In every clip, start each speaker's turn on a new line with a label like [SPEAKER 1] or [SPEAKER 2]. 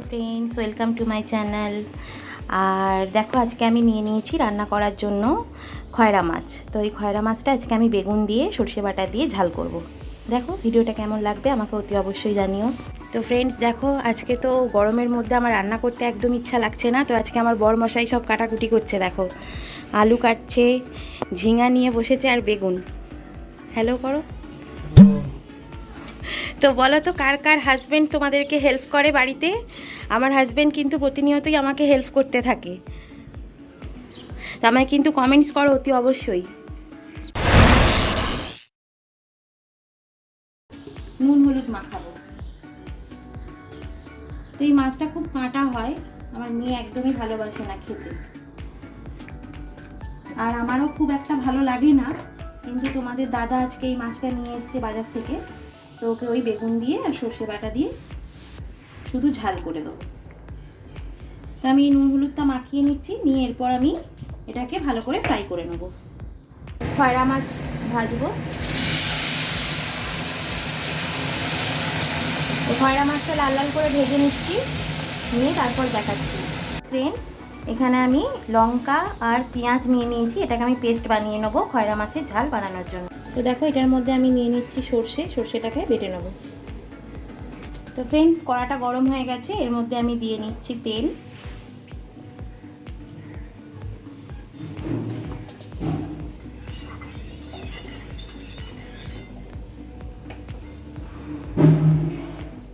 [SPEAKER 1] Friends, welcome to my channel. আর দেখো, আজকে আমি নিয়ে নিয়েছি রান্না করার জন্য খয়রা মাছ। তো এই খয়রা মাছটা আজকে আমি বেগুন দিয়ে সর্ষে বাটা দিয়ে ঝাল করব। দেখো ভিডিওটা কেমন লাগবে আমাকে অতি অবশ্যই জানিও। তো ফ্রেন্ডস দেখো, আজকে তো গরমের মধ্যে আমার রান্না করতে একদম ইচ্ছা লাগছে না। তো আজকে আমার বরমশাই সব কাটাকুটি করছে। দেখো আলু কাটছে, ঝিঙা নিয়ে বসেছে আর বেগুন। হ্যালো করো। তো বলো তো, কার কার হাজব্যান্ড তোমাদেরকে হেল্প করে বাড়িতে? আমার হাজব্যান্ড কিন্তু প্রতিনিয়তই আমাকে হেল্প করতে থাকে। তো আমায় কিন্তু কমেন্টস করো অতি অবশ্যই। নুন হলুদ মাখাবো। তো এই মাছটা খুব কাঁটা হয়, আমার মেয়ে একদমই ভালোবাসে না খেতে, আর আমারও খুব একটা ভালো লাগে না। কিন্তু তোমাদের দাদা আজকে এই মাছটা নিয়ে এসছে বাজার থেকে। তো ওকে ওই বেগুন দিয়ে আর সর্ষে বাটা দিয়ে শুধু ঝাল করে দেবো। তো আমি নুন হলুদটা মাখিয়ে নিচ্ছি, নিয়ে এরপর আমি এটাকে ভালো করে ফ্রাই করে নেব। খয়রা মাছ ভাজবো। তো খয়রা মাছটা লাল লাল করে ভেজে নিচ্ছি, নিয়ে তারপর দেখাচ্ছি। ফ্রেন্ডস, এখানে আমি লঙ্কা আর পেঁয়াজ নিয়ে নিয়েছি, এটাকে আমি পেস্ট বানিয়ে নেবো খয়রা মাছের ঝাল বানানোর জন্য। তো দেখো, এটার মধ্যে আমি নিয়ে নিচ্ছি সর্ষেটাকে বেটে নেবো। তো ফ্রেন্ডস, কড়াটা গরম হয়ে গেছে, এর মধ্যে আমি দিয়ে নিচ্ছি তেল।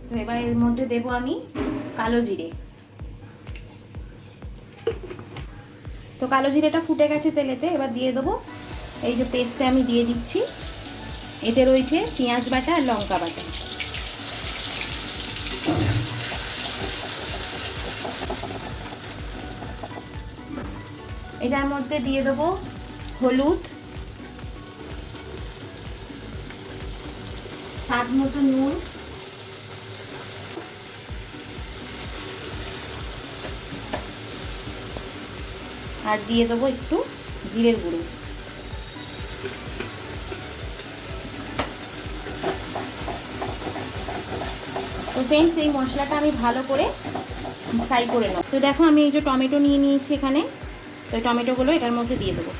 [SPEAKER 1] তো এবার এর মধ্যে দেবো আমি কালো জিরে। তো কালো জিরেটা ফুটে গেছে তেলেতে, এবার দিয়ে দেবো এই যে পেস্টটা আমি দিয়ে দিচ্ছি। এতে রয়েছে পেঁয়াজ বাটা আর লঙ্কা বাটা। এটার মধ্যে দিয়ে দেবো হলুদ, স্বাদ মতো নুন, আর দিয়ে দেবো একটু জিরের গুঁড়ো। তো ফ্রেন্ডস, এই মশলাটা আমি ভালো করে ফ্রাই করে নেব। তো দেখো, আমি এই যে টমেটো নিয়ে নিয়েছি এখানে, তো টমেটোগুলো এটার মধ্যে দিয়ে দেবো।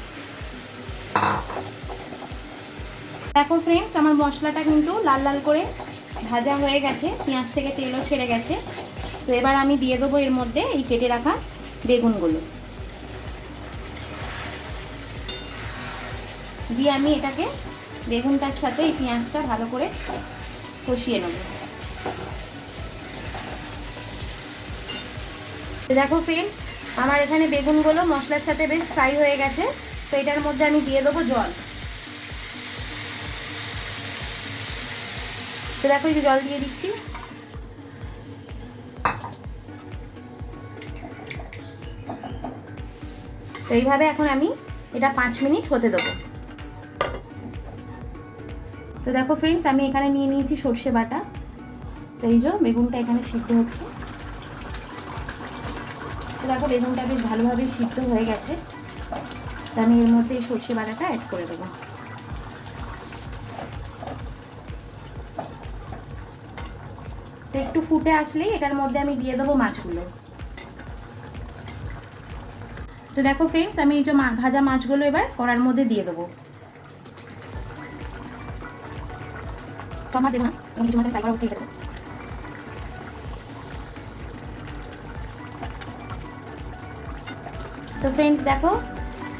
[SPEAKER 1] দেখো ফ্রেন্ডস, আমার মশলাটা কিন্তু লাল লাল করে ভাজা হয়ে গেছে, পেঁয়াজ থেকে তেলও ছেড়ে গেছে। তো এবার আমি দিয়ে দেবো এর মধ্যে এই কেটে রাখা বেগুনগুলো, দিয়ে আমি এটাকে বেগুনটার সাথে এই পেঁয়াজটা ভালো করে কষিয়ে নেব। দেখো ফ্রেন্ড, আমার এখানে বেগুনগুলো মশলার সাথে বেশ ফ্রাই হয়ে গেছে। তো এটার মধ্যে আমি দিয়ে দেবো জল। তো দেখো, এই যে জল দিয়ে দিচ্ছি। তো এইভাবে এখন আমি এটা 5 মিনিট হতে দেবো। তো দেখো ফ্রেন্ডস, আমি এখানে নিয়ে নিয়েছি সর্ষে বাটা। তো এই যে বেগুনটা এখানে সিদ্ধ হচ্ছে। তো দেখো, বেগুনটা বেশ ভালোভাবে সিদ্ধ হয়ে গেছে। তো আমি এর মধ্যে এই সর্ষে বাটাটা অ্যাড করে দেবো। তো একটু ফুটে আসলেই এটার মধ্যে আমি দিয়ে দেবো মাছগুলো। তো দেখো ফ্রেন্ডস, আমি এই যে ভাজা মাছগুলো এবার কড়ার মধ্যে দিয়ে দেবো। তো ফ্রেন্ডস দেখো,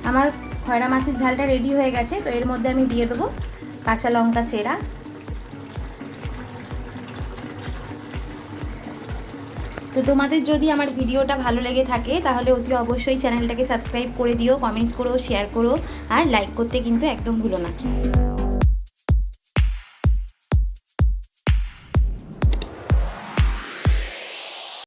[SPEAKER 1] আমার খয়রা মাছের ঝালটা রেডি হয়ে গেছে। তো এর মধ্যে আমি দিয়ে দেবো কাঁচা লঙ্কা চেরা। তো তোমাদের যদি আমার ভিডিওটা ভালো লেগে থাকে তাহলে অতি অবশ্যই চ্যানেলটাকে সাবস্ক্রাইব করে দিও, কমেন্টস করো, শেয়ার করো, আর লাইক করতে কিন্তু একদম ভুলো না।